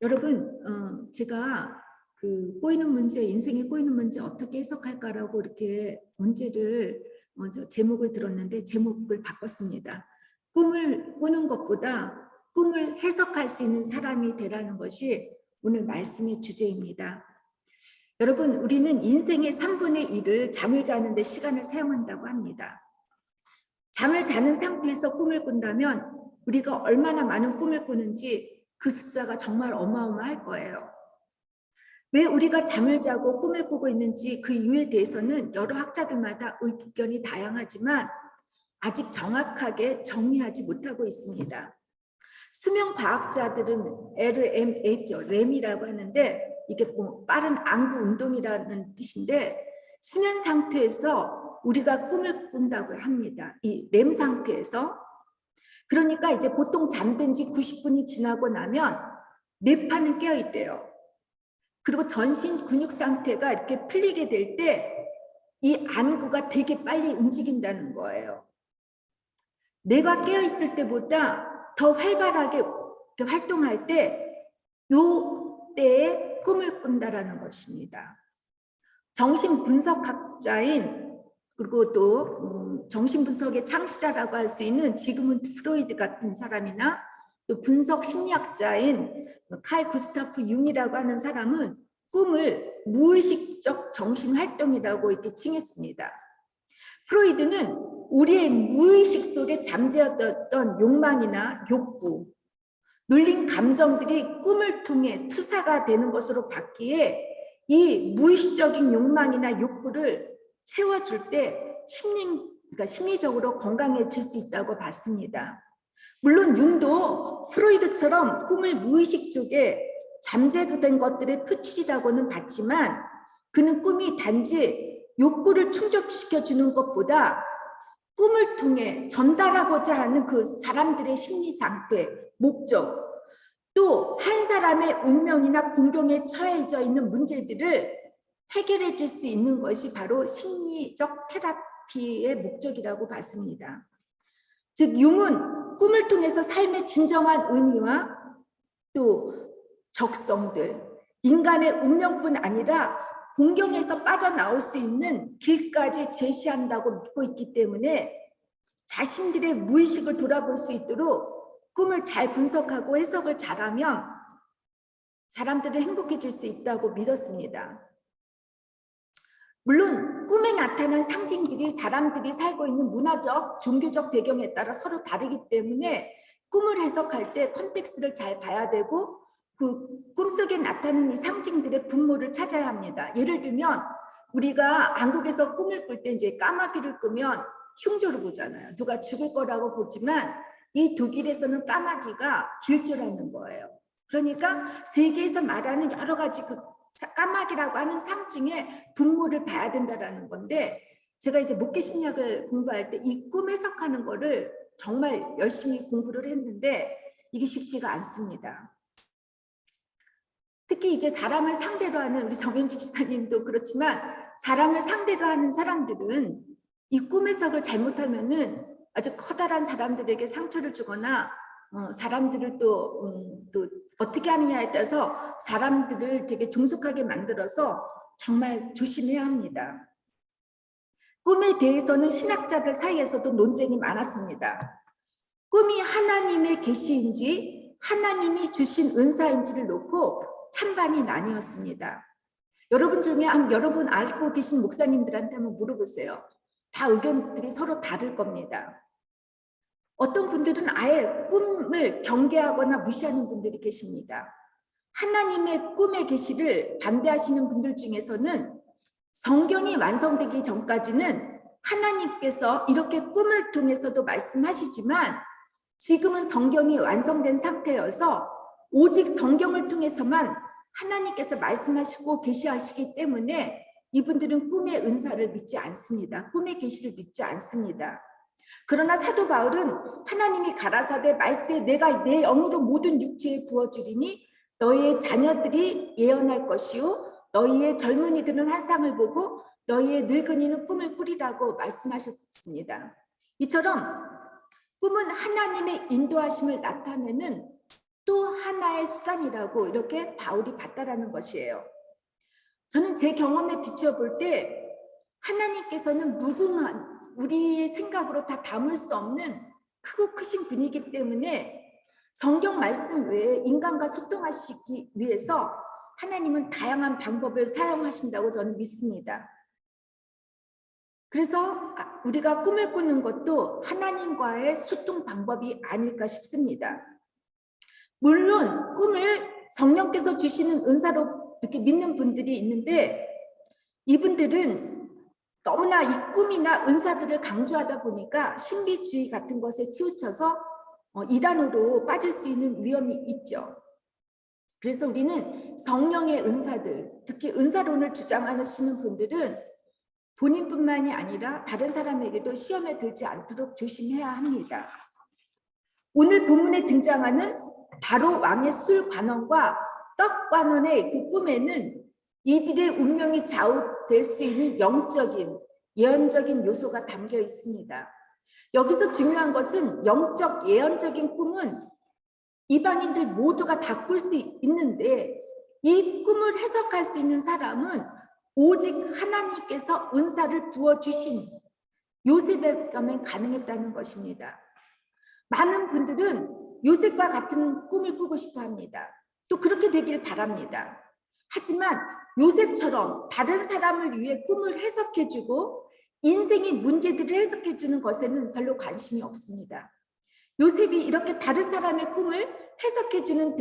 여러분, 제가 그 꼬이는 문제, 인생에 꼬이는 문제 어떻게 해석할까라고 이렇게 문제를 제목을 들었는데 제목을 바꿨습니다. 꿈을 꾸는 것보다 꿈을 해석할 수 있는 사람이 되라는 것이 오늘 말씀의 주제입니다. 여러분, 우리는 인생의 3분의 1을 잠을 자는 데 시간을 사용한다고 합니다. 잠을 자는 상태에서 꿈을 꾼다면 우리가 얼마나 많은 꿈을 꾸는지 그 숫자가 정말 어마어마할 거예요. 왜 우리가 잠을 자고 꿈을 꾸고 있는지 그 이유에 대해서는 여러 학자들마다 의견이 다양하지만 아직 정확하게 정리하지 못하고 있습니다. 수면 과학자들은 RMA죠. 램이라고 하는데 이게 뭐 빠른 안구 운동이라는 뜻인데 수면 상태에서 우리가 꿈을 꾼다고 합니다. 이 램 상태에서. 그러니까 이제 보통 잠든 지 90분이 지나고 나면 뇌파는 깨어 있대요. 그리고 전신 근육 상태가 이렇게 풀리게 될 때 이 안구가 되게 빨리 움직인다는 거예요. 뇌가 깨어 있을 때보다 더 활발하게 활동할 때 요 때에 꿈을 꾼다라는 것입니다. 정신분석학자인 그리고 또 정신분석의 창시자라고 할 수 있는 지그문드 프로이드 같은 사람이나 또 분석 심리학자인 칼 구스타프 융이라고 하는 사람은 꿈을 무의식적 정신활동이라고 이렇게 칭했습니다. 프로이드는 우리의 무의식 속에 잠재웠던 욕망이나 욕구, 눌린 감정들이 꿈을 통해 투사가 되는 것으로 봤기에 이 무의식적인 욕망이나 욕구를 채워줄 때 그러니까 심리적으로 건강해질 수 있다고 봤습니다. 물론 융도 프로이드처럼 꿈을 무의식 쪽에 잠재된 것들의 표출이라고는 봤지만 그는 꿈이 단지 욕구를 충족시켜주는 것보다 꿈을 통해 전달하고자 하는 그 사람들의 심리 상태, 목적, 또 한 사람의 운명이나 공경에 처해져 있는 문제들을 해결해 줄 수 있는 것이 바로 심리적 테라피의 목적이라고 봤습니다. 즉 융은 꿈을 통해서 삶의 진정한 의미와 또 적성들, 인간의 운명뿐 아니라 공경에서 빠져나올 수 있는 길까지 제시한다고 믿고 있기 때문에 자신들의 무의식을 돌아볼 수 있도록 꿈을 잘 분석하고 해석을 잘하면 사람들은 행복해질 수 있다고 믿었습니다. 물론 꿈에 나타난 상징들이 사람들이 살고 있는 문화적, 종교적 배경에 따라 서로 다르기 때문에 꿈을 해석할 때 컨텍스트를 잘 봐야 되고 그 꿈속에 나타나는 이 상징들의 분모를 찾아야 합니다. 예를 들면 우리가 한국에서 꿈을 꿀 때 이제 까마귀를 꾸면 흉조를 보잖아요. 누가 죽을 거라고 보지만 이 독일에서는 까마귀가 길조라는 거예요. 그러니까 세계에서 말하는 여러 가지 그 까마귀라고 하는 상징의 분모를 봐야 된다라는 건데 제가 이제 목회 심리학을 공부할 때 이 꿈 해석하는 거를 정말 열심히 공부를 했는데 이게 쉽지가 않습니다. 특히 이제 사람을 상대로 하는 우리 정현주 집사님도 그렇지만 사람을 상대로 하는 사람들은 이 꿈 해석을 잘못하면은 아주 커다란 사람들에게 상처를 주거나 사람들을 또 어떻게 하느냐에 따라서 사람들을 되게 종속하게 만들어서 정말 조심해야 합니다. 꿈에 대해서는 신학자들 사이에서도 논쟁이 많았습니다. 꿈이 하나님의 계시인지 하나님이 주신 은사인지를 놓고 찬반이 나뉘었습니다. 여러분 중에 여러분 알고 계신 목사님들한테 한번 물어보세요. 다 의견들이 서로 다를 겁니다. 어떤 분들은 아예 꿈을 경계하거나 무시하는 분들이 계십니다. 하나님의 꿈의 계시를 반대하시는 분들 중에서는 성경이 완성되기 전까지는 하나님께서 이렇게 꿈을 통해서도 말씀하시지만 지금은 성경이 완성된 상태여서 오직 성경을 통해서만 하나님께서 말씀하시고 계시하시기 때문에 이분들은 꿈의 은사를 믿지 않습니다. 꿈의 계시를 믿지 않습니다. 그러나 사도 바울은 하나님이 가라사대 말세 내가 내 영으로 모든 육체에 부어주리니 너희의 자녀들이 예언할 것이요 너희의 젊은이들은 환상을 보고 너희의 늙은이는 꿈을 꾸리라고 말씀하셨습니다. 이처럼 꿈은 하나님의 인도하심을 나타내는 또 하나의 수단이라고 이렇게 바울이 봤다라는 것이에요. 저는 제 경험에 비추어 볼 때 하나님께서는 무궁한 우리의 생각으로 다 담을 수 없는 크고 크신 분이기 때문에 성경 말씀 외에 인간과 소통하시기 위해서 하나님은 다양한 방법을 사용하신다고 저는 믿습니다. 그래서 우리가 꿈을 꾸는 것도 하나님과의 소통 방법이 아닐까 싶습니다. 물론 꿈을 성령께서 주시는 은사로 이렇게 믿는 분들이 있는데 이분들은 너무나 이 꿈이나 은사들을 강조하다 보니까 신비주의 같은 것에 치우쳐서 이단으로 빠질 수 있는 위험이 있죠. 그래서 우리는 성령의 은사들, 특히 은사론을 주장하시는 분들은 본인뿐만이 아니라 다른 사람에게도 시험에 들지 않도록 조심해야 합니다. 오늘 본문에 등장하는 바로 왕의 술 관원과 떡 관원의 그 꿈에는 이들의 운명이 좌우될 수 있는 영적인, 예언적인 요소가 담겨 있습니다. 여기서 중요한 것은 영적, 예언적인 꿈은 이방인들 모두가 다 꿀 수 있는데 이 꿈을 해석할 수 있는 사람은 오직 하나님께서 은사를 부어주신 요셉에게만 가능했다는 것입니다. 많은 분들은 요셉과 같은 꿈을 꾸고 싶어 합니다. 또 그렇게 되길 바랍니다. 하지만 요셉처럼 다른 사람을 위해 꿈을 해석해주고 인생의 문제들을 해석해주는 것에는 별로 관심이 없습니다. 요셉이 이렇게 다른 사람의 꿈을 해석해주는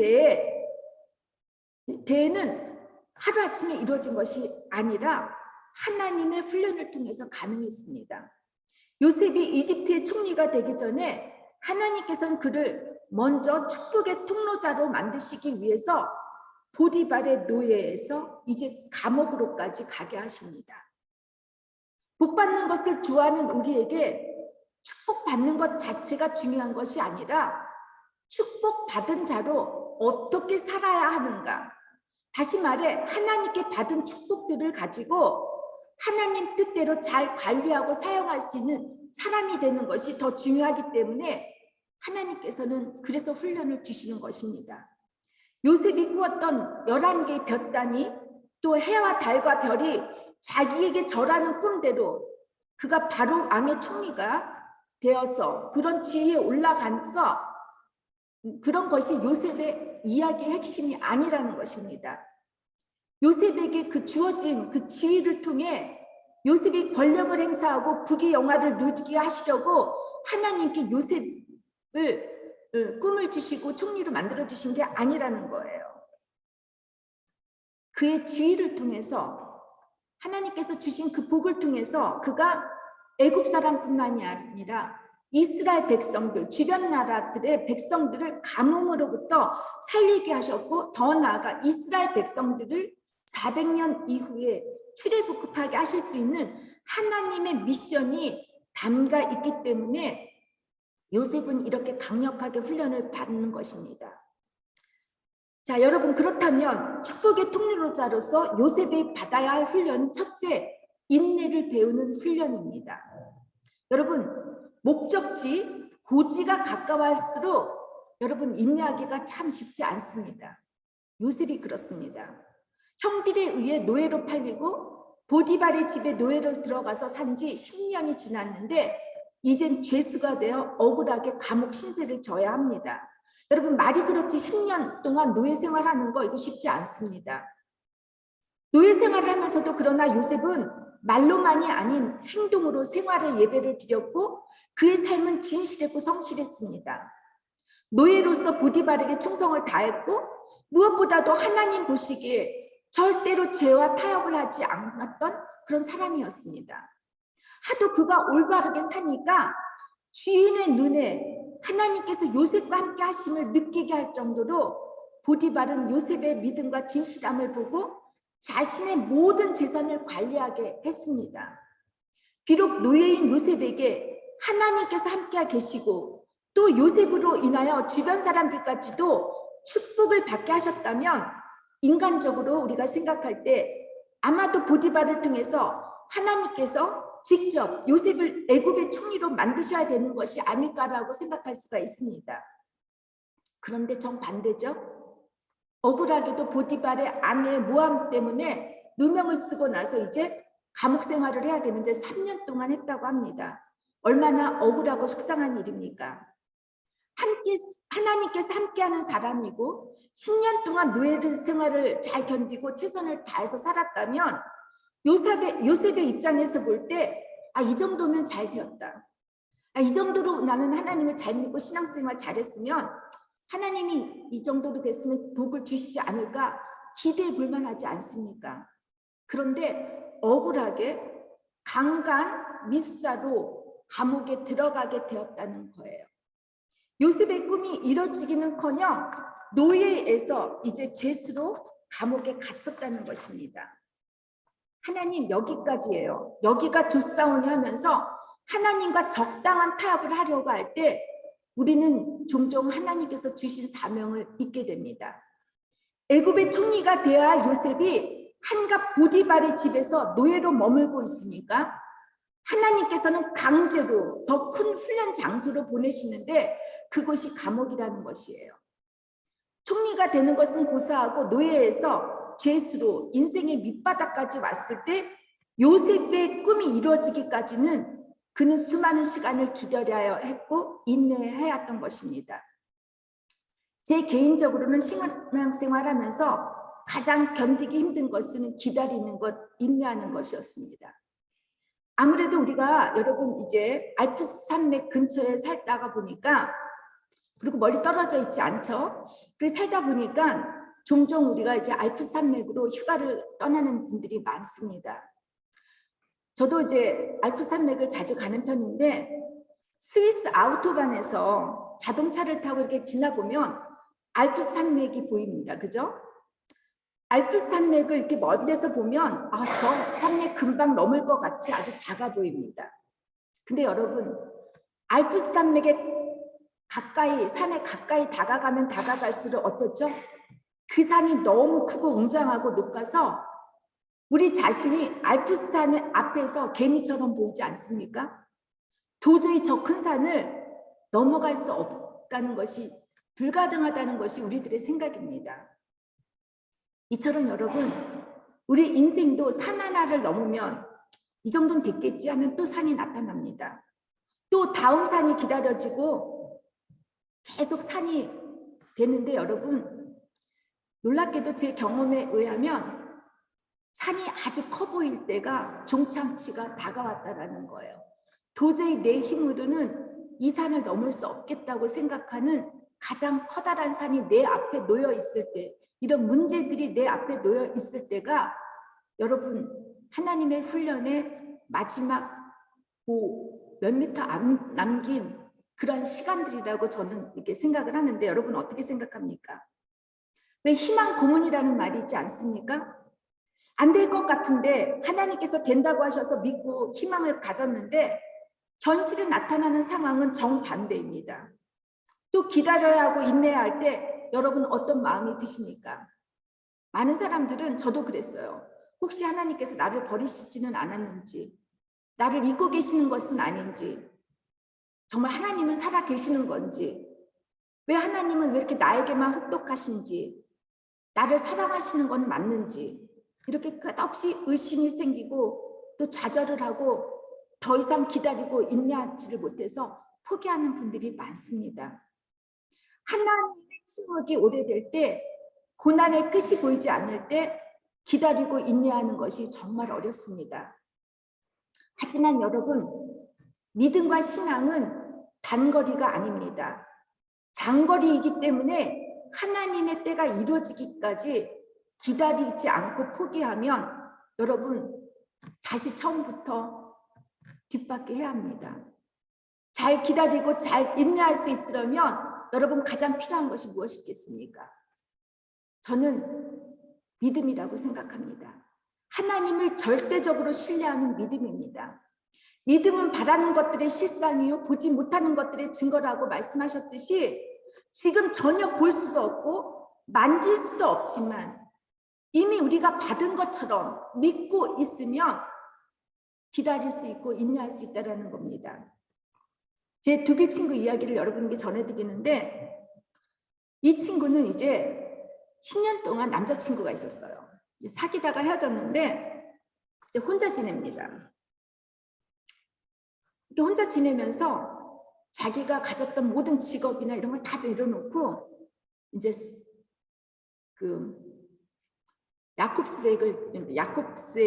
대회는 하루아침에 이루어진 것이 아니라 하나님의 훈련을 통해서 가능했습니다. 요셉이 이집트의 총리가 되기 전에 하나님께서는 그를 먼저 축복의 통로자로 만드시기 위해서 보디발의 노예에서 이제 감옥으로까지 가게 하십니다. 복받는 것을 좋아하는 우리에게 축복받는 것 자체가 중요한 것이 아니라 축복받은 자로 어떻게 살아야 하는가. 다시 말해 하나님께 받은 축복들을 가지고 하나님 뜻대로 잘 관리하고 사용할 수 있는 사람이 되는 것이 더 중요하기 때문에 하나님께서는 그래서 훈련을 주시는 것입니다. 요셉이 꾸었던 11개의 볕단이 또 해와 달과 별이 자기에게 절하는 꿈대로 그가 바로 왕의 총리가 되어서 그런 지위에 올라가서 그런 것이 요셉의 이야기의 핵심이 아니라는 것입니다. 요셉에게 그 주어진 그 지위를 통해 요셉이 권력을 행사하고 부귀 영화를 누리게 하시려고 하나님께 요셉을 꿈을 주시고 총리로 만들어 주신 게 아니라는 거예요. 그의 지위를 통해서 하나님께서 주신 그 복을 통해서 그가 애굽 사람뿐만이 아니라 이스라엘 백성들, 주변 나라들의 백성들을 가뭄으로부터 살리게 하셨고 더 나아가 이스라엘 백성들을 400년 이후에 출애굽하게 하실 수 있는 하나님의 미션이 담겨 있기 때문에 요셉은 이렇게 강력하게 훈련을 받는 것입니다. 자, 여러분, 그렇다면 축복의 통로자로서 요셉이 받아야 할 훈련은 첫째, 인내를 배우는 훈련입니다. 여러분, 목적지, 고지가 가까울수록 여러분 인내하기가 참 쉽지 않습니다. 요셉이 그렇습니다. 형들에 의해 노예로 팔리고 보디발의 집에 노예로 들어가서 산 지 10년이 지났는데 이젠 죄수가 되어 억울하게 감옥 신세를 져야 합니다. 여러분, 말이 그렇지 10년 동안 노예 생활하는 거 이거 쉽지 않습니다. 노예 생활을 하면서도 그러나 요셉은 말로만이 아닌 행동으로 생활의 예배를 드렸고 그의 삶은 진실했고 성실했습니다. 노예로서 보디발에게 충성을 다했고 무엇보다도 하나님 보시기에 절대로 죄와 타협을 하지 않았던 그런 사람이었습니다. 하도 그가 올바르게 사니까 주인의 눈에 하나님께서 요셉과 함께 하심을 느끼게 할 정도로 보디발은 요셉의 믿음과 진실함을 보고 자신의 모든 재산을 관리하게 했습니다. 비록 노예인 요셉에게 하나님께서 함께 계시고 또 요셉으로 인하여 주변 사람들까지도 축복을 받게 하셨다면 인간적으로 우리가 생각할 때 아마도 보디발을 통해서 하나님께서 직접 요셉을 애굽의 총리로 만드셔야 되는 것이 아닐까라고 생각할 수가 있습니다. 그런데 정반대죠. 억울하게도 보디발의 아내 모함 때문에 누명을 쓰고 나서 이제 감옥 생활을 해야 되는데 3년 동안 했다고 합니다. 얼마나 억울하고 속상한 일입니까? 함께 하나님께서 함께하는 사람이고 10년 동안 노예 생활을 잘 견디고 최선을 다해서 살았다면 요셉의 입장에서 볼 때 이 정도면 잘 되었다. 이 정도로 나는 하나님을 잘 믿고 신앙생활 잘했으면 하나님이 이 정도로 됐으면 복을 주시지 않을까 기대해 볼 만하지 않습니까? 그런데 억울하게 강간 미수자로 감옥에 들어가게 되었다는 거예요. 요셉의 꿈이 이뤄지기는커녕 노예에서 이제 죄수로 감옥에 갇혔다는 것입니다. 하나님 여기까지예요. 여기가 좋사오니 하면서 하나님과 적당한 타협을 하려고 할 때 우리는 종종 하나님께서 주신 사명을 잊게 됩니다. 애굽의 총리가 되어야 할 요셉이 한갓 보디발의 집에서 노예로 머물고 있으니까 하나님께서는 강제로 더 큰 훈련 장소로 보내시는데 그것이 감옥이라는 것이에요. 총리가 되는 것은 고사하고 노예에서 죄수로 인생의 밑바닥까지 왔을 때 요셉의 꿈이 이루어지기까지는 그는 수많은 시간을 기다려야 했고 인내해야 했던 것입니다. 제 개인적으로는 신앙생활하면서 가장 견디기 힘든 것은 기다리는 것, 인내하는 것이었습니다. 아무래도 우리가 여러분 이제 알프스 산맥 근처에 살다가 보니까 그리고 멀리 떨어져 있지 않죠. 그래서 살다 보니까 종종 우리가 이제 알프스 산맥으로 휴가를 떠나는 분들이 많습니다. 저도 이제 알프스 산맥을 자주 가는 편인데 스위스 아우토반에서 자동차를 타고 이렇게 지나보면 알프스 산맥이 보입니다. 그죠? 알프스 산맥을 이렇게 먼 데서 보면 저 산맥 금방 넘을 것 같이 아주 작아 보입니다. 근데 여러분 알프스 산맥에 가까이 산에 가까이 다가가면 다가갈수록 어떻죠? 그 산이 너무 크고 웅장하고 높아서 우리 자신이 알프스 산 앞에서 개미처럼 보이지 않습니까? 도저히 저 큰 산을 넘어갈 수 없다는 것이 불가능하다는 것이 우리들의 생각입니다. 이처럼 여러분 우리 인생도 산 하나를 넘으면 이 정도는 됐겠지 하면 또 산이 나타납니다. 또 다음 산이 기다려지고 계속 산이 되는데 여러분 놀랍게도 제 경험에 의하면 산이 아주 커 보일 때가 종착지가 다가왔다라는 거예요. 도저히 내 힘으로는 이 산을 넘을 수 없겠다고 생각하는 가장 커다란 산이 내 앞에 놓여 있을 때, 이런 문제들이 내 앞에 놓여 있을 때가 여러분 하나님의 훈련의 마지막 몇 미터 남긴 그런 시간들이라고 저는 이렇게 생각을 하는데 여러분 어떻게 생각합니까? 왜 희망 고문이라는 말이 있지 않습니까? 안 될 것 같은데 하나님께서 된다고 하셔서 믿고 희망을 가졌는데 현실에 나타나는 상황은 정반대입니다. 또 기다려야 하고 인내해야 할 때 여러분 어떤 마음이 드십니까? 많은 사람들은 저도 그랬어요. 혹시 하나님께서 나를 버리시지는 않았는지, 나를 잊고 계시는 것은 아닌지, 정말 하나님은 살아 계시는 건지, 왜 하나님은 왜 이렇게 나에게만 혹독하신지, 나를 사랑하시는 건 맞는지 이렇게 끝없이 의심이 생기고 또 좌절을 하고 더 이상 기다리고 인내하지를 못해서 포기하는 분들이 많습니다. 하나님의 침묵이 오래될 때, 고난의 끝이 보이지 않을 때 기다리고 인내하는 것이 정말 어렵습니다. 하지만 여러분 믿음과 신앙은 단거리가 아닙니다. 장거리이기 때문에 하나님의 때가 이루어지기까지 기다리지 않고 포기하면 여러분 다시 처음부터 뒷바퀴 해야 합니다. 잘 기다리고 잘 인내할 수 있으려면 여러분 가장 필요한 것이 무엇이겠습니까? 저는 믿음이라고 생각합니다. 하나님을 절대적으로 신뢰하는 믿음입니다. 믿음은 바라는 것들의 실상이요 보지 못하는 것들의 증거라고 말씀하셨듯이 지금 전혀 볼 수도 없고 만질 수도 없지만 이미 우리가 받은 것처럼 믿고 있으면 기다릴 수 있고 인내할 수 있다는 겁니다. 제 독일 친구 이야기를 여러분께 전해드리는데 이 친구는 이제 10년 동안 남자친구가 있었어요. 사귀다가 헤어졌는데 이제 혼자 지냅니다. 이렇게 혼자 지내면서 자기가 가졌던 모든 직업이나 이런 걸 다 내려놓고 이제 그 야콥스의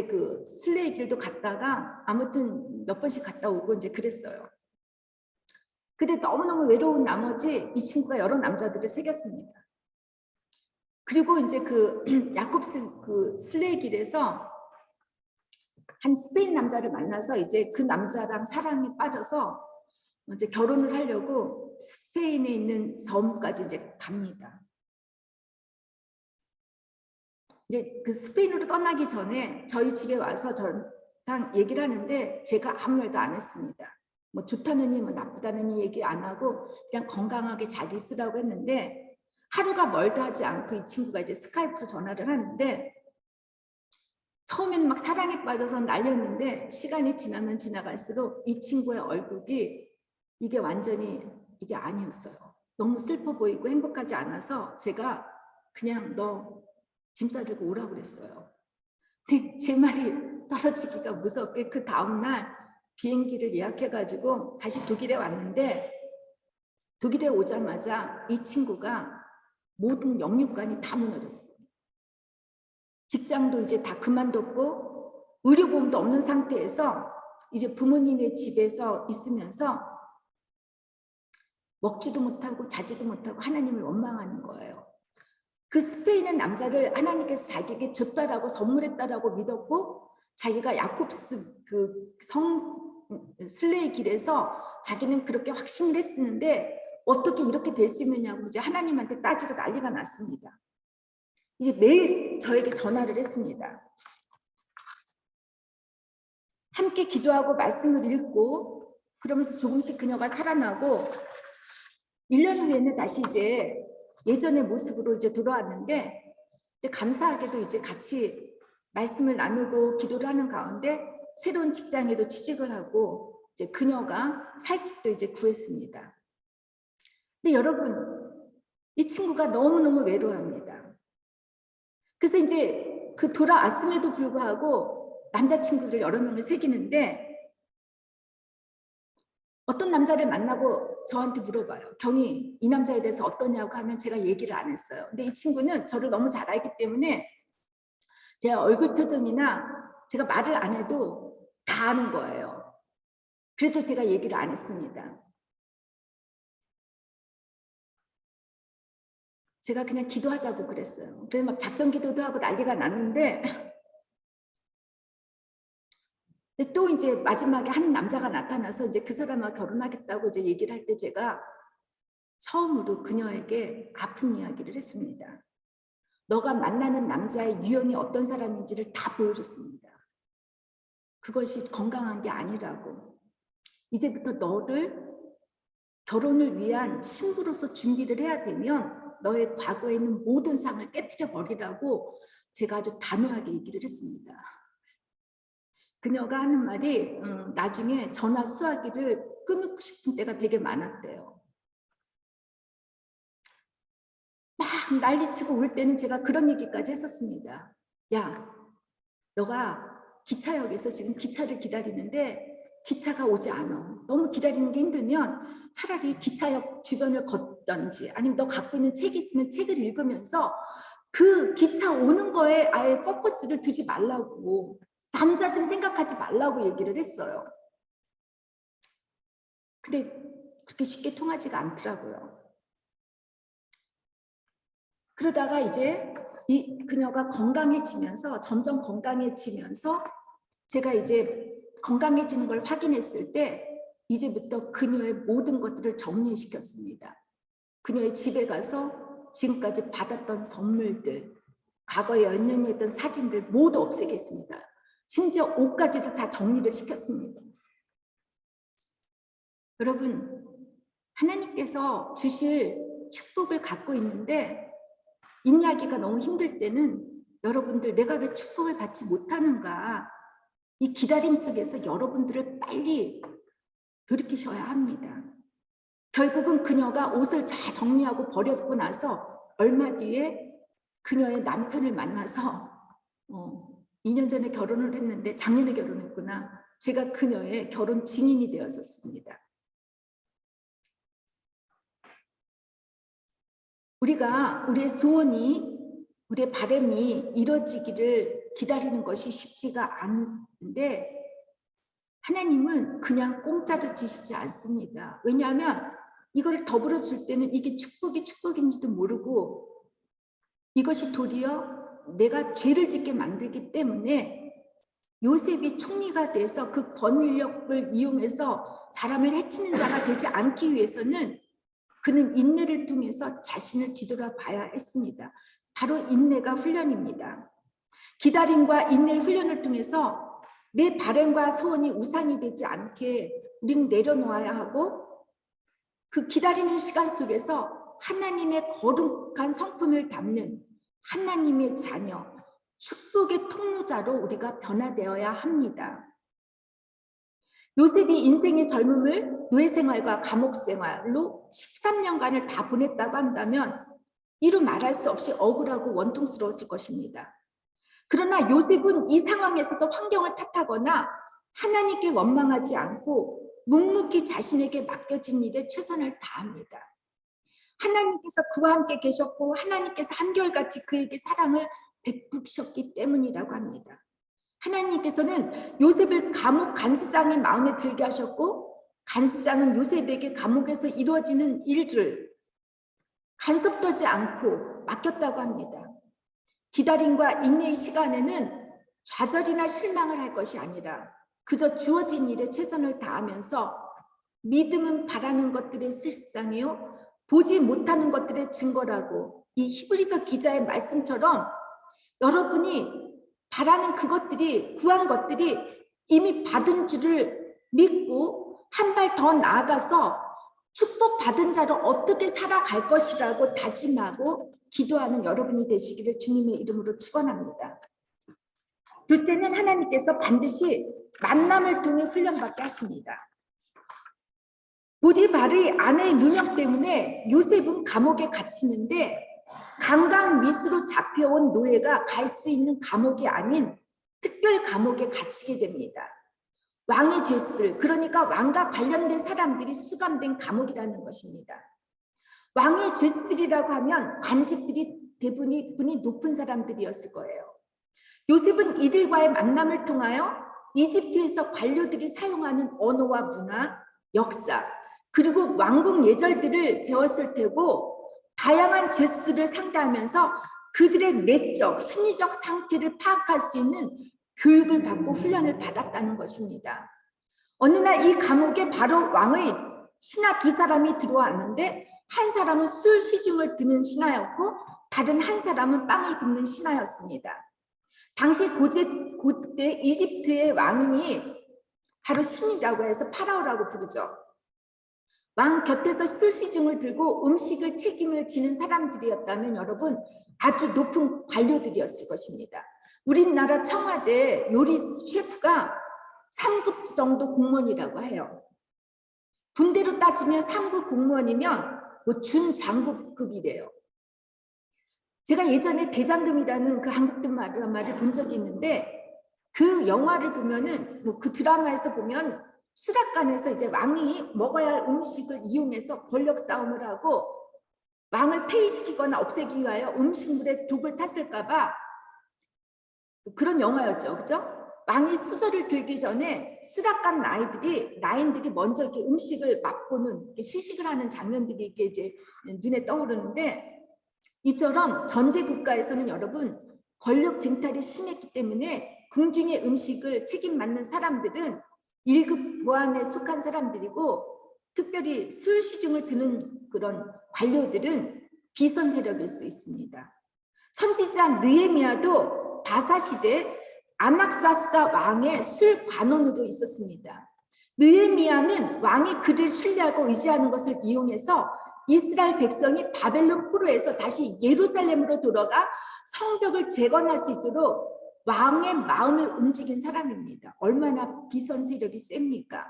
그 슬레이 길도 갔다가 아무튼 몇 번씩 갔다 오고 이제 그랬어요. 근데 너무너무 외로운 나머지 이 친구가 여러 남자들을 사귀었습니다. 그리고 이제 그 야콥스 그 슬레이 길에서 한 스페인 남자를 만나서 이제 그 남자랑 사랑에 빠져서 이제 결혼을 하려고 스페인에 있는 섬까지 이제 갑니다. 이제 그 스페인으로 떠나기 전에 저희 집에 와서 저랑 얘기를 하는데 제가 아무 말도 안 했습니다. 뭐 좋다느니 뭐 나쁘다느니 얘기 안 하고 그냥 건강하게 잘 있으라고 했는데 하루가 멀다 하지 않고 이 친구가 이제 스카이프로 전화를 하는데 처음에는 막 사랑에 빠져서 날렸는데 시간이 지나면 지나갈수록 이 친구의 얼굴이 이게 완전히 이게 아니었어요. 너무 슬퍼 보이고 행복하지 않아서 제가 그냥 너 짐 싸들고 오라고 그랬어요. 근데 제 말이 떨어지기가 무섭게 그 다음날 비행기를 예약해가지고 다시 독일에 왔는데 독일에 오자마자 이 친구가 모든 영육관이 다 무너졌어요. 직장도 이제 다 그만뒀고 의료보험도 없는 상태에서 이제 부모님의 집에서 있으면서 먹지도 못하고 자지도 못하고 하나님을 원망하는 거예요. 그 스페인의 남자를 하나님께서 자기에게 줬다라고 선물했다라고 믿었고 자기가 야콥스 그 성 슬레이 길에서 자기는 그렇게 확신을 했는데 어떻게 이렇게 될 수 있느냐고 이제 하나님한테 따지고 난리가 났습니다. 이제 매일 저에게 전화를 했습니다. 함께 기도하고 말씀을 읽고 그러면서 조금씩 그녀가 살아나고 1년 후에는 다시 이제 예전의 모습으로 이제 돌아왔는데 감사하게도 이제 같이 말씀을 나누고 기도를 하는 가운데 새로운 직장에도 취직을 하고 이제 그녀가 살 집도 이제 구했습니다. 근데 여러분 이 친구가 너무너무 외로워합니다. 그래서 이제 그 돌아왔음에도 불구하고 남자친구를 여러 명을 사귀는데 어떤 남자를 만나고 저한테 물어봐요. 경희 이 남자에 대해서 어떠냐고 하면 제가 얘기를 안 했어요. 근데 이 친구는 저를 너무 잘 알기 때문에 제 얼굴 표정이나 제가 말을 안 해도 다 아는 거예요. 그래도 제가 얘기를 안 했습니다. 제가 그냥 기도하자고 그랬어요. 그래서 막 작전 기도도 하고 난리가 났는데 근데 또 이제 마지막에 한 남자가 나타나서 이제 그 사람과 결혼하겠다고 이제 얘기를 할 때 제가 처음으로 그녀에게 아픈 이야기를 했습니다. 너가 만나는 남자의 유형이 어떤 사람인지를 다 보여줬습니다. 그것이 건강한 게 아니라고. 이제부터 너를 결혼을 위한 신부로서 준비를 해야 되면 너의 과거에 있는 모든 상을 깨트려 버리라고 제가 아주 단호하게 얘기를 했습니다. 그녀가 하는 말이 나중에 전화 수화기를 끊고 싶은 때가 되게 많았대요. 막 난리치고 울 때는 제가 그런 얘기까지 했었습니다. 야, 너가 기차역에서 지금 기차를 기다리는데 기차가 오지 않아. 너무 기다리는 게 힘들면 차라리 기차역 주변을 걷던지 아니면 너 갖고 있는 책이 있으면 책을 읽으면서 그 기차 오는 거에 아예 포커스를 두지 말라고. 남자 좀 생각하지 말라고 얘기를 했어요. 근데 그렇게 쉽게 통하지가 않더라고요. 그러다가 이제 그녀가 건강해지면서 점점 건강해지면서 제가 이제 건강해지는 걸 확인했을 때 이제부터 그녀의 모든 것들을 정리시켰습니다. 그녀의 집에 가서 지금까지 받았던 선물들, 과거에 연연했던 사진들 모두 없애겠습니다. 심지어 옷까지도 다 정리를 시켰습니다. 여러분, 하나님께서 주실 축복을 갖고 있는데 인야기가 너무 힘들 때는 여러분들 내가 왜 축복을 받지 못하는가 이 기다림 속에서 여러분들을 빨리 돌이키셔야 합니다. 결국은 그녀가 옷을 다 정리하고 버려두고 나서 얼마 뒤에 그녀의 남편을 만나서 2년 전에 결혼을 했는데 작년에 결혼했구나. 제가 그녀의 결혼 증인이 되었었습니다. 우리가 우리의 소원이, 우리의 바람이 이루어지기를 기다리는 것이 쉽지가 않은데 하나님은 그냥 공짜로 주시지 않습니다. 왜냐하면 이걸 더불어 줄 때는 이게 축복인지도 모르고 이것이 도리어 내가 죄를 짓게 만들기 때문에 요셉이 총리가 돼서 그 권력을 이용해서 사람을 해치는 자가 되지 않기 위해서는 그는 인내를 통해서 자신을 뒤돌아봐야 했습니다. 바로 인내가 훈련입니다. 기다림과 인내의 훈련을 통해서 내 바람과 소원이 우상이 되지 않게 우리는 내려놓아야 하고 그 기다리는 시간 속에서 하나님의 거룩한 성품을 담는 하나님의 자녀, 축복의 통로자로 우리가 변화되어야 합니다. 요셉이 인생의 젊음을 노예 생활과 감옥 생활로 13년간을 다 보냈다고 한다면 이루 말할 수 없이 억울하고 원통스러웠을 것입니다. 그러나 요셉은 이 상황에서도 환경을 탓하거나 하나님께 원망하지 않고 묵묵히 자신에게 맡겨진 일에 최선을 다합니다. 하나님께서 그와 함께 계셨고 하나님께서 한결같이 그에게 사랑을 베푸셨기 때문이라고 합니다. 하나님께서는 요셉을 감옥 간수장의 마음에 들게 하셨고 간수장은 요셉에게 감옥에서 이루어지는 일들을 간섭하지 않고 맡겼다고 합니다. 기다림과 인내의 시간에는 좌절이나 실망을 할 것이 아니라 그저 주어진 일에 최선을 다하면서 믿음은 바라는 것들의 실상이요 보지 못하는 것들의 증거라고 이 히브리서 기자의 말씀처럼 여러분이 바라는 그것들이 구한 것들이 이미 받은 줄을 믿고 한 발 더 나아가서 축복받은 자로 어떻게 살아갈 것이라고 다짐하고 기도하는 여러분이 되시기를 주님의 이름으로 축원합니다. 둘째는 하나님께서 반드시 만남을 통해 훈련받게 하십니다. 보디발의 아내의 누명 때문에 요셉은 감옥에 갇히는데 강간 미수로 잡혀온 노예가 갈 수 있는 감옥이 아닌 특별 감옥에 갇히게 됩니다. 왕의 죄수들, 그러니까 왕과 관련된 사람들이 수감된 감옥이라는 것입니다. 왕의 죄수들이라고 하면 관직들이 대부분이 높은 사람들이었을 거예요. 요셉은 이들과의 만남을 통하여 이집트에서 관료들이 사용하는 언어와 문화, 역사, 그리고 왕국 예절들을 배웠을 테고 다양한 죄수들을 상대하면서 그들의 내적, 심리적 상태를 파악할 수 있는 교육을 받고 훈련을 받았다는 것입니다. 어느 날 이 감옥에 바로 왕의 신하 두 사람이 들어왔는데 한 사람은 술 시중을 드는 신하였고 다른 한 사람은 빵을 굽는 신하였습니다. 당시 고대 이집트의 왕이 바로 신이라고 해서 파라오라고 부르죠. 왕 곁에서 술 시중을 들고 음식을 책임을 지는 사람들이었다면 여러분 아주 높은 관료들이었을 것입니다. 우리나라 청와대 요리 셰프가 3급 정도 공무원이라고 해요. 군대로 따지면 3급 공무원이면 뭐 준장급급이래요. 제가 예전에 대장금이라는 그 한국 드라마를 본 적이 있는데 그 영화를 보면은 뭐 그 드라마에서 보면 수락관에서 이제 왕이 먹어야 할 음식을 이용해서 권력 싸움을 하고 왕을 폐위시키거나 없애기 위하여 음식물에 독을 탔을까봐 그런 영화였죠, 그죠? 왕이 수저를 들기 전에 수락관 나인들이 먼저 이렇게 음식을 맛보는 시식을 하는 장면들이 이렇게 이제 눈에 떠오르는데 이처럼 전제 국가에서는 여러분 권력 쟁탈이 심했기 때문에 궁중의 음식을 책임 맡는 사람들은 1급 보안에 속한 사람들이고 특별히 술 시중을 드는 그런 관료들은 비선 세력일 수 있습니다. 선지자 느헤미야도 바사 시대 아낙사스다 왕의 술 관원으로 있었습니다. 느헤미야는 왕이 그를 신뢰하고 의지하는 것을 이용해서 이스라엘 백성이 바벨론 포로에서 다시 예루살렘으로 돌아가 성벽을 재건할 수 있도록 왕의 마음을 움직인 사람입니다. 얼마나 비선 세력이 셉니까?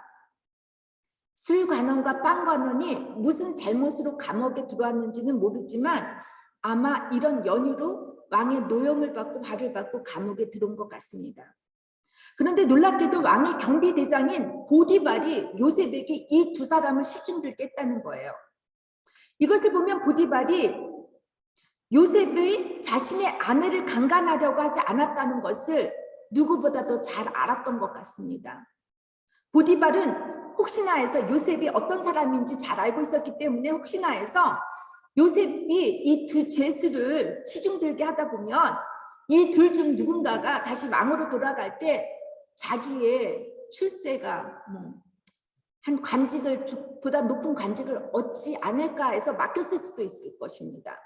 술관원과 빵관원이 무슨 잘못으로 감옥에 들어왔는지는 모르지만 아마 이런 연유로 왕의 노염을 받고 발을 받고 감옥에 들어온 것 같습니다. 그런데 놀랍게도 왕의 경비대장인 보디발이 요셉에게 이 두 사람을 시중들게 했다는 거예요. 이것을 보면 보디발이 요셉의 자신의 아내를 강간하려고 하지 않았다는 것을 누구보다도 잘 알았던 것 같습니다. 보디발은 혹시나 해서 요셉이 어떤 사람인지 잘 알고 있었기 때문에 혹시나 해서 요셉이 이 두 죄수를 시중들게 하다 보면 이 둘 중 누군가가 다시 왕으로 돌아갈 때 자기의 출세가 한 관직을 보다 높은 관직을 얻지 않을까 해서 맡겼을 수도 있을 것입니다.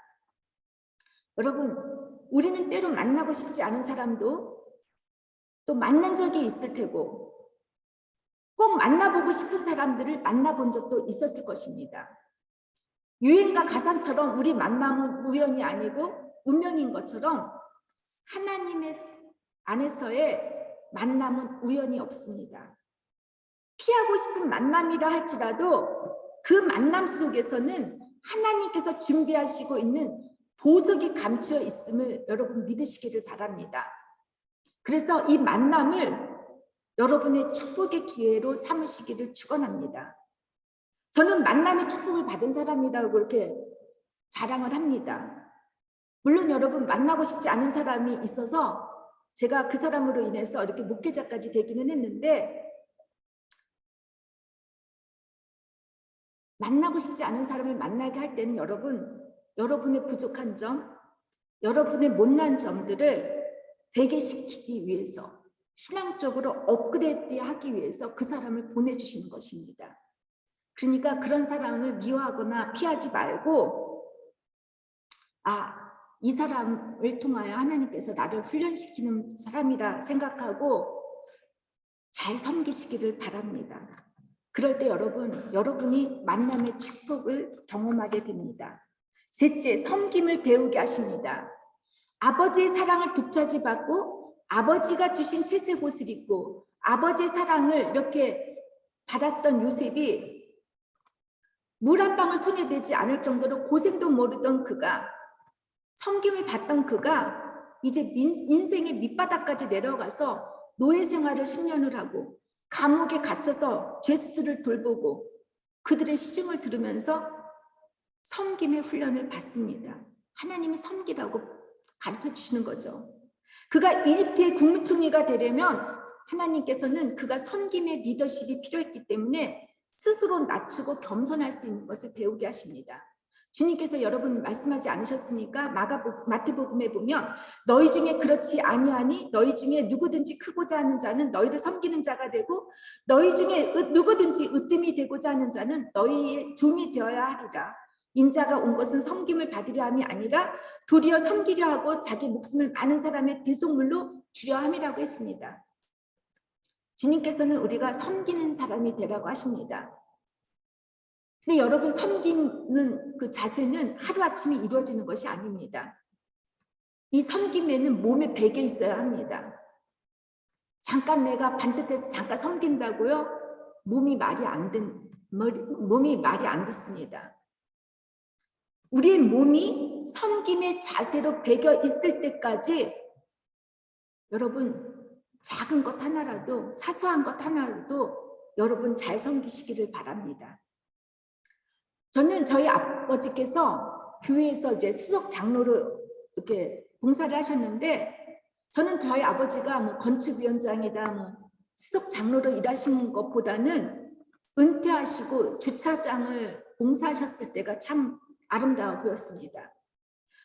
여러분, 우리는 때로 만나고 싶지 않은 사람도 또 만난 적이 있을 테고 꼭 만나보고 싶은 사람들을 만나본 적도 있었을 것입니다. 유행과 가상처럼 우리 만남은 우연이 아니고 운명인 것처럼 하나님의 안에서의 만남은 우연이 없습니다. 피하고 싶은 만남이라 할지라도 그 만남 속에서는 하나님께서 준비하시고 있는 보석이 감추어 있음을 여러분 믿으시기를 바랍니다. 그래서 이 만남을 여러분의 축복의 기회로 삼으시기를 축원합니다. 저는 만남의 축복을 받은 사람이라고 그렇게 자랑을 합니다. 물론 여러분 만나고 싶지 않은 사람이 있어서 제가 그 사람으로 인해서 이렇게 목회자까지 되기는 했는데 만나고 싶지 않은 사람을 만나게 할 때는 여러분의 부족한 점, 여러분의 못난 점들을 회개시키기 위해서 신앙적으로 업그레이드하기 위해서 그 사람을 보내주시는 것입니다. 그러니까 그런 사람을 미워하거나 피하지 말고 이 사람을 통하여 하나님께서 나를 훈련시키는 사람이라 생각하고 잘 섬기시기를 바랍니다. 그럴 때 여러분이 만남의 축복을 경험하게 됩니다. 셋째, 섬김을 배우게 하십니다. 아버지의 사랑을 독차지받고 아버지가 주신 채색 옷을 입고 아버지의 사랑을 이렇게 받았던 요셉이 물 한 방울 손에 대지 않을 정도로 고생도 모르던 그가 섬김을 받던 그가 이제 인생의 밑바닥까지 내려가서 노예 생활을 10년을 하고 감옥에 갇혀서 죄수들을 돌보고 그들의 시중을 들으면서 섬김의 훈련을 받습니다. 하나님이 섬기라고 가르쳐 주시는 거죠. 그가 이집트의 국무총리가 되려면 하나님께서는 그가 섬김의 리더십이 필요했기 때문에 스스로 낮추고 겸손할 수 있는 것을 배우게 하십니다. 주님께서 여러분 말씀하지 않으셨습니까? 마태복음에 보면 너희 중에 그렇지 아니하니 너희 중에 누구든지 크고자 하는 자는 너희를 섬기는 자가 되고 너희 중에 누구든지 으뜸이 되고자 하는 자는 너희의 종이 되어야 하리라. 인자가 온 것은 섬김을 받으려 함이 아니라 도리어 섬기려 하고 자기 목숨을 많은 사람의 대속물로 주려 함이라고 했습니다. 주님께서는 우리가 섬기는 사람이 되라고 하십니다. 근데 여러분 섬기는 그 자세는 하루아침에 이루어지는 것이 아닙니다. 이 섬김에는 몸에 배겨 있어야 합니다. 잠깐 내가 반듯해서 잠깐 섬긴다고요? 몸이 말이 안 듣습니다. 우리의 몸이 섬김의 자세로 배겨 있을 때까지 여러분 작은 것 하나라도 사소한 것 하나라도 여러분 잘 섬기시기를 바랍니다. 저는 저희 아버지께서 교회에서 이제 수석 장로로 이렇게 봉사를 하셨는데 저는 저희 아버지가 뭐 건축위원장이다 뭐 수석 장로로 일하시는 것보다는 은퇴하시고 주차장을 봉사하셨을 때가 참 아름다워 보였습니다.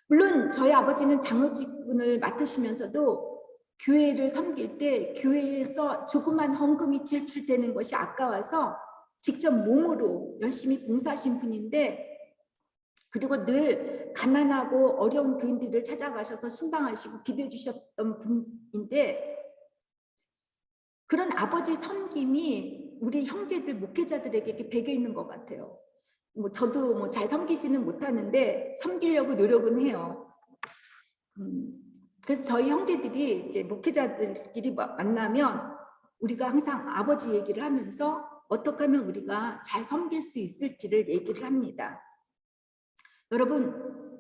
물론 저희 아버지는 장로 직분을 맡으시면서도 교회를 섬길 때 교회에서 조그만 헌금이 지출되는 것이 아까워서 직접 몸으로 열심히 봉사하신 분인데 그리고 늘 가난하고 어려운 교인들을 찾아가셔서 신방하시고 기도해 주셨던 분인데 그런 아버지의 섬김이 우리 형제들 목회자들에게 배겨 있는 것 같아요. 저도 잘 섬기지는 못하는데 섬기려고 노력은 해요. 그래서 저희 형제들이 이제 목회자들끼리 만나면 우리가 항상 아버지 얘기를 하면서 어떻게 하면 우리가 잘 섬길 수 있을지를 얘기를 합니다. 여러분,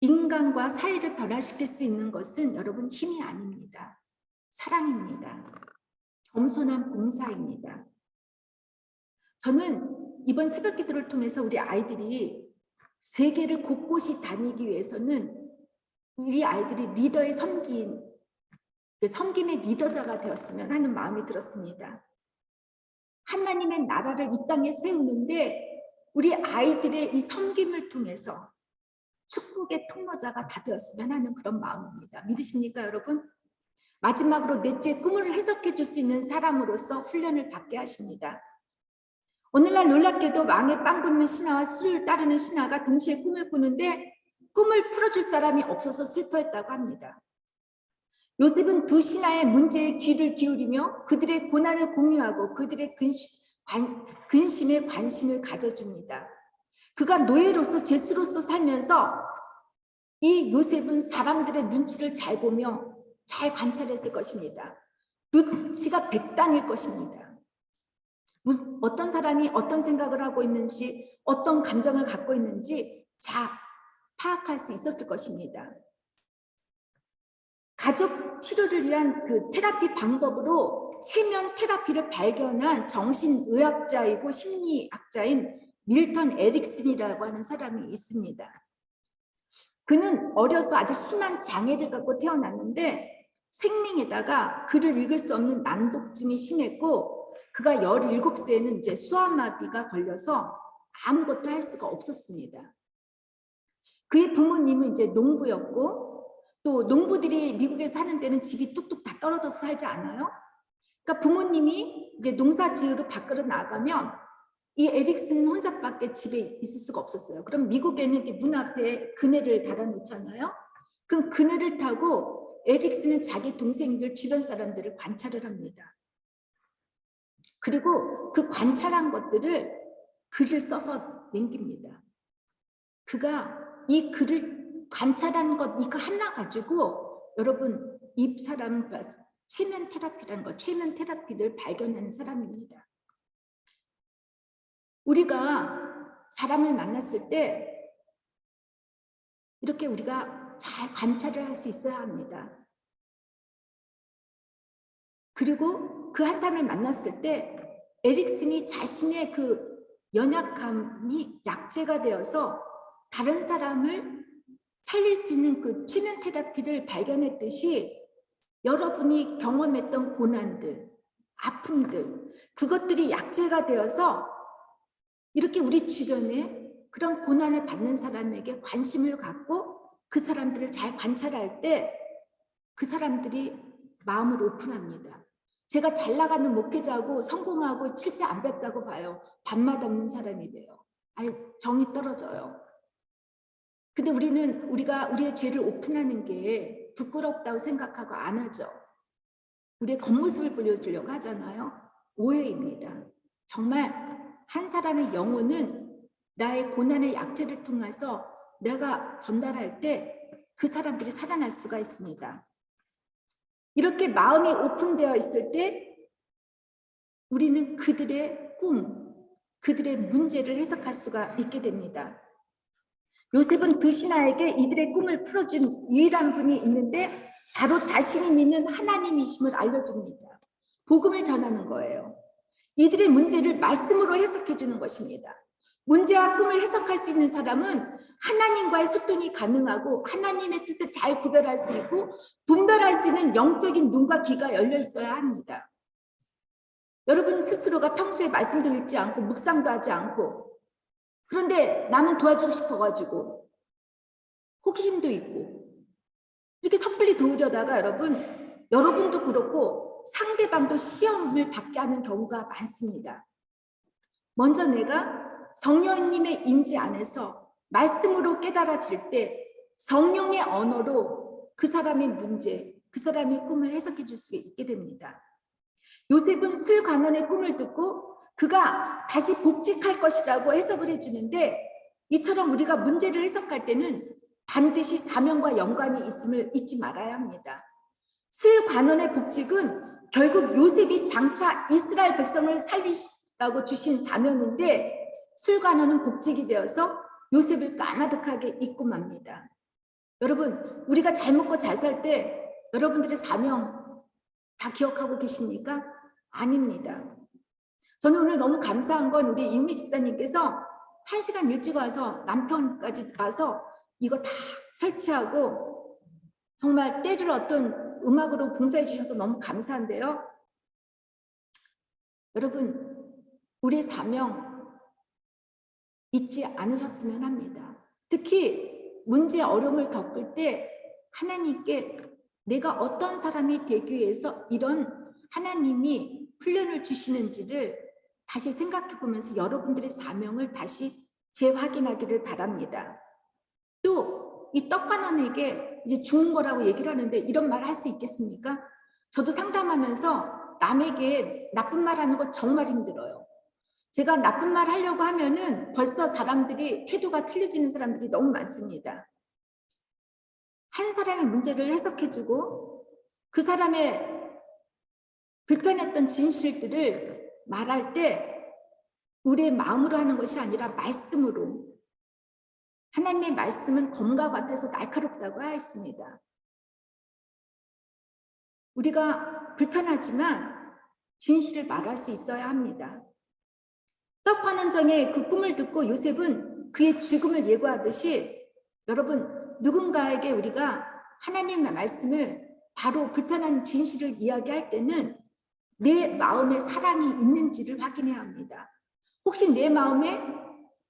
인간과 사회를 변화시킬 수 있는 것은 여러분 힘이 아닙니다. 사랑입니다. 겸손한 봉사입니다. 저는 이번 새벽 기도를 통해서 우리 아이들이 세계를 곳곳이 다니기 위해서는 우리 아이들이 리더의 섬김의 리더자가 되었으면 하는 마음이 들었습니다. 하나님의 나라를 이 땅에 세우는데 우리 아이들의 이 섬김을 통해서 축복의 통로자가 다 되었으면 하는 그런 마음입니다. 믿으십니까, 여러분? 마지막으로 넷째, 꿈을 해석해 줄 수 있는 사람으로서 훈련을 받게 하십니다. 오늘날 놀랍게도 왕의 빵 굽는 신하와 술을 따르는 신하가 동시에 꿈을 꾸는데 꿈을 풀어줄 사람이 없어서 슬퍼했다고 합니다. 요셉은 두 신하의 문제에 귀를 기울이며 그들의 고난을 공유하고 그들의 근심에 관심을 가져줍니다. 그가 노예로서 제수로서 살면서 이 요셉은 사람들의 눈치를 잘 보며 잘 관찰했을 것입니다. 눈치가 백단일 것입니다. 어떤 사람이 어떤 생각을 하고 있는지, 어떤 감정을 갖고 있는지 잘 파악할 수 있었을 것입니다. 가족 치료를 위한 그 테라피 방법으로 체면 테라피를 발견한 정신의학자이고 심리학자인 밀턴 에릭슨이라고 하는 사람이 있습니다. 그는 어려서 아주 심한 장애를 갖고 태어났는데 생명에다가 글을 읽을 수 없는 난독증이 심했고 그가 17세에는 이제 수아마비가 걸려서 아무것도 할 수가 없었습니다. 그의 부모님은 이제 농부였고 또 농부들이 미국에 사는 데는 집이 뚝뚝 다 떨어져서 살지 않아요? 그러니까 부모님이 이제 농사 지으러 밖으로 나가면 이 에릭슨은 혼자밖에 집에 있을 수가 없었어요. 그럼 미국에는 문 앞에 그네를 달아놓잖아요. 그럼 그네를 타고 에릭슨은 자기 동생들 주변 사람들을 관찰을 합니다. 그리고 그 관찰한 것들을 글을 써서 남깁니다. 그가 이 글을 관찰한 것 이거 하나 가지고 여러분 이 사람은 체면 테라피라는 것, 체면 테라피를 발견하는 사람입니다. 우리가 사람을 만났을 때 이렇게 우리가 잘 관찰을 할 수 있어야 합니다. 그리고 그 한 사람을 만났을 때 에릭슨이 자신의 그 연약함이 약재가 되어서 다른 사람을 살릴 수 있는 그 체면 테라피를 발견했듯이 여러분이 경험했던 고난들, 아픔들, 그것들이 약재가 되어서 이렇게 우리 주변에 그런 고난을 받는 사람에게 관심을 갖고 그 사람들을 잘 관찰할 때 그 사람들이 마음을 오픈합니다. 제가 잘 나가는 목회자고 성공하고 실패 안 뺐다고 봐요. 밥맛 없는 사람이 돼요. 아니, 정이 떨어져요. 근데 우리가 우리의 죄를 오픈하는 게 부끄럽다고 생각하고 안 하죠. 우리의 겉모습을 보여주려고 하잖아요. 오해입니다. 정말 한 사람의 영혼은 나의 고난의 약재를 통해서 내가 전달할 때 그 사람들이 살아날 수가 있습니다. 이렇게 마음이 오픈되어 있을 때 우리는 그들의 꿈, 그들의 문제를 해석할 수가 있게 됩니다. 요셉은 두 신하에게 이들의 꿈을 풀어준 유일한 분이 있는데 바로 자신이 믿는 하나님이심을 알려줍니다. 복음을 전하는 거예요. 이들의 문제를 말씀으로 해석해 주는 것입니다. 문제와 꿈을 해석할 수 있는 사람은 하나님과의 소통이 가능하고 하나님의 뜻을 잘 구별할 수 있고 분별할 수 있는 영적인 눈과 귀가 열려 있어야 합니다. 여러분 스스로가 평소에 말씀도 읽지 않고 묵상도 하지 않고 그런데 남은 도와주고 싶어가지고 호기심도 있고 이렇게 섣불리 도우려다가 여러분도 그렇고 상대방도 시험을 받게 하는 경우가 많습니다. 먼저 내가 성령님의 임재 안에서 말씀으로 깨달아질 때 성령의 언어로 그 사람의 문제, 그 사람의 꿈을 해석해 줄 수 있게 됩니다. 요셉은 슬관원의 꿈을 듣고 그가 다시 복직할 것이라고 해석을 해주는데 이처럼 우리가 문제를 해석할 때는 반드시 사명과 연관이 있음을 잊지 말아야 합니다. 슬관원의 복직은 결국 요셉이 장차 이스라엘 백성을 라고 주신 사명인데 술관원은 복직이 되어서 요셉을 까마득하게 잊고 맙니다. 여러분, 우리가 잘 먹고 잘 살 때 여러분들의 사명 다 기억하고 계십니까? 아닙니다. 저는 오늘 너무 감사한 건 우리 임미 집사님께서 1시간 일찍 와서 남편까지 와서 이거 다 설치하고 정말 때를 어떤 음악으로 봉사해 주셔서 너무 감사한데요. 여러분, 우리의 사명 잊지 않으셨으면 합니다. 특히 문제 어려움을 겪을 때 하나님께 내가 어떤 사람이 되기 위해서 이런 하나님이 훈련을 주시는지를 다시 생각해 보면서 여러분들의 사명을 다시 재확인하기를 바랍니다. 또 이 떡관원에게 이제 죽은 거라고 얘기를 하는데 이런 말 할 수 있겠습니까? 저도 상담하면서 남에게 나쁜 말 하는 거 정말 힘들어요. 제가 나쁜 말 하려고 하면은 벌써 사람들이 태도가 틀려지는 사람들이 너무 많습니다. 한 사람의 문제를 해석해주고 그 사람의 불편했던 진실들을 말할 때 우리의 마음으로 하는 것이 아니라 말씀으로. 하나님의 말씀은 검과 같아서 날카롭다고 하였습니다. 우리가 불편하지만 진실을 말할 수 있어야 합니다. 떡관원정의 그 꿈을 듣고 요셉은 그의 죽음을 예고하듯이 여러분, 누군가에게 우리가 하나님의 말씀을 바로 불편한 진실을 이야기할 때는 내 마음에 사랑이 있는지를 확인해야 합니다. 혹시 내 마음에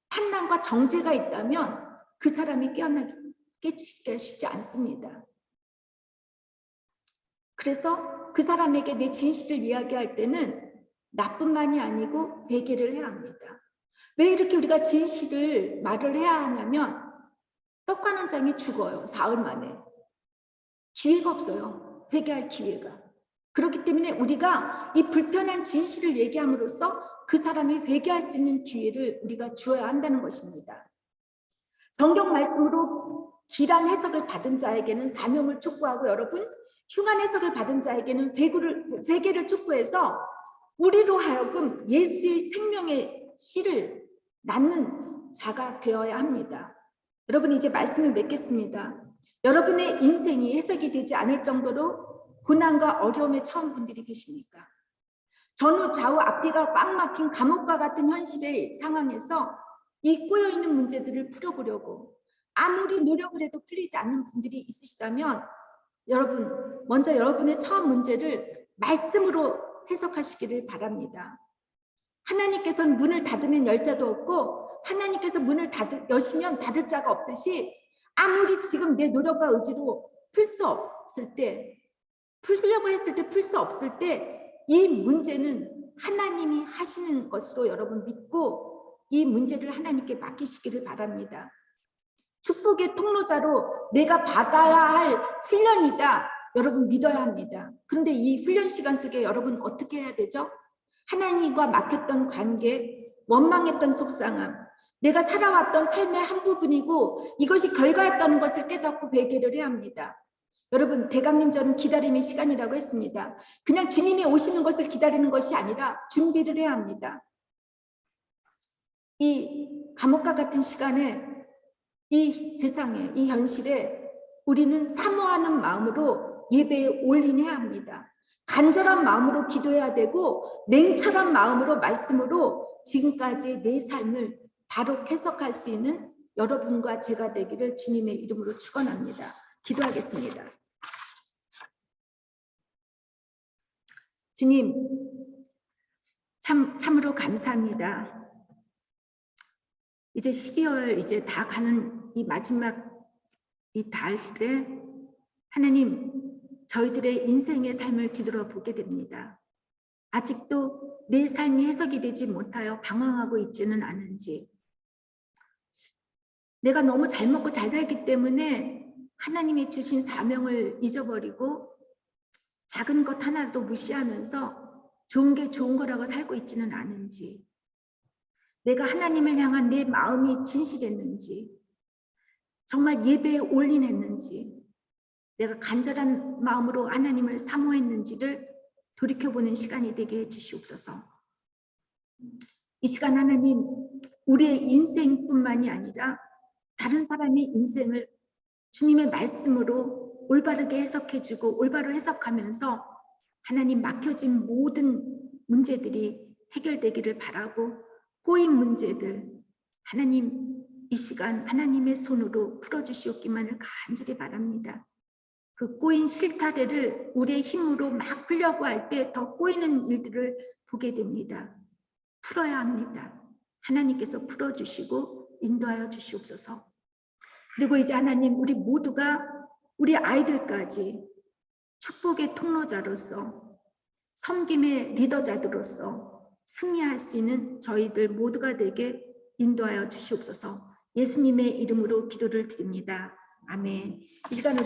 판단과 정죄가 있다면 그 사람이 깨치기가 쉽지 않습니다. 그래서 그 사람에게 내 진실을 이야기할 때는 나뿐만이 아니고 회개를 해야 합니다. 왜 이렇게 우리가 진실을 말을 해야 하냐면 떡관원장이 죽어요. 사흘 만에. 기회가 없어요. 회개할 기회가. 그렇기 때문에 우리가 이 불편한 진실을 얘기함으로써 그 사람이 회개할 수 있는 기회를 우리가 주어야 한다는 것입니다. 성경 말씀으로 길한 해석을 받은 자에게는 사명을 촉구하고 여러분, 흉한 해석을 받은 자에게는 회개를 촉구해서 우리로 하여금 예수의 생명의 씨를 낳는 자가 되어야 합니다. 여러분, 이제 말씀을 맺겠습니다. 여러분의 인생이 해석이 되지 않을 정도로 고난과 어려움에 처한 분들이 계십니까? 전후 좌우 앞뒤가 꽉 막힌 감옥과 같은 현실의 상황에서 이 꼬여있는 문제들을 풀어보려고 아무리 노력을 해도 풀리지 않는 분들이 있으시다면 여러분, 먼저 여러분의 처한 문제를 말씀으로 해석하시기를 바랍니다. 하나님께서는 문을 닫으면 열 자도 없고 하나님께서 문을 여시면 닫을 자가 없듯이 아무리 지금 내 노력과 의지로 풀 수 없을 때, 풀려고 했을 때 풀 수 없을 때 이 문제는 하나님이 하시는 것으로 여러분 믿고 이 문제를 하나님께 맡기시기를 바랍니다. 축복의 통로자로 내가 받아야 할 훈련이다. 여러분 믿어야 합니다. 그런데 이 훈련 시간 속에 여러분 어떻게 해야 되죠? 하나님과 막혔던 관계, 원망했던 속상함, 내가 살아왔던 삶의 한 부분이고 이것이 결과였다는 것을 깨닫고 회개를 해야 합니다. 여러분, 대감림절은 기다림의 시간이라고 했습니다. 그냥 주님이 오시는 것을 기다리는 것이 아니라 준비를 해야 합니다. 이 감옥과 같은 시간에 이 세상에, 이 현실에 우리는 사모하는 마음으로 예배에 올인해야 합니다. 간절한 마음으로 기도해야 되고 냉철한 마음으로 말씀으로 지금까지 내 삶을 바로 해석할 수 있는 여러분과 제가 되기를 주님의 이름으로 축원합니다. 기도하겠습니다. 주님, 참으로 감사합니다. 이제 12월 이제 다 가는 이 마지막 이 달에 하나님, 저희들의 인생의 삶을 뒤돌아보게 됩니다. 아직도 내 삶이 해석이 되지 못하여 방황하고 있지는 않은지, 내가 너무 잘 먹고 잘 살기 때문에 하나님이 주신 사명을 잊어버리고 작은 것 하나도 무시하면서 좋은 게 좋은 거라고 살고 있지는 않은지, 내가 하나님을 향한 내 마음이 진실했는지, 정말 예배에 올인했는지, 내가 간절한 마음으로 하나님을 사모했는지를 돌이켜보는 시간이 되게 해주시옵소서. 이 시간 하나님, 우리의 인생뿐만이 아니라 다른 사람의 인생을 주님의 말씀으로 올바르게 해석해주고 올바로 해석하면서 하나님 막혀진 모든 문제들이 해결되기를 바라고, 꼬인 문제들 하나님 이 시간 하나님의 손으로 풀어주시옵기만을 간절히 바랍니다. 그 꼬인 실타래를 우리의 힘으로 막 풀려고 할 때 더 꼬이는 일들을 보게 됩니다. 풀어야 합니다. 하나님께서 풀어주시고 인도하여 주시옵소서. 그리고 이제 하나님, 우리 모두가 우리 아이들까지 축복의 통로자로서, 섬김의 리더자들로서 승리할 수 있는 저희들 모두가 되게 인도하여 주시옵소서. 예수님의 이름으로 기도를 드립니다. 아멘. 이 시간을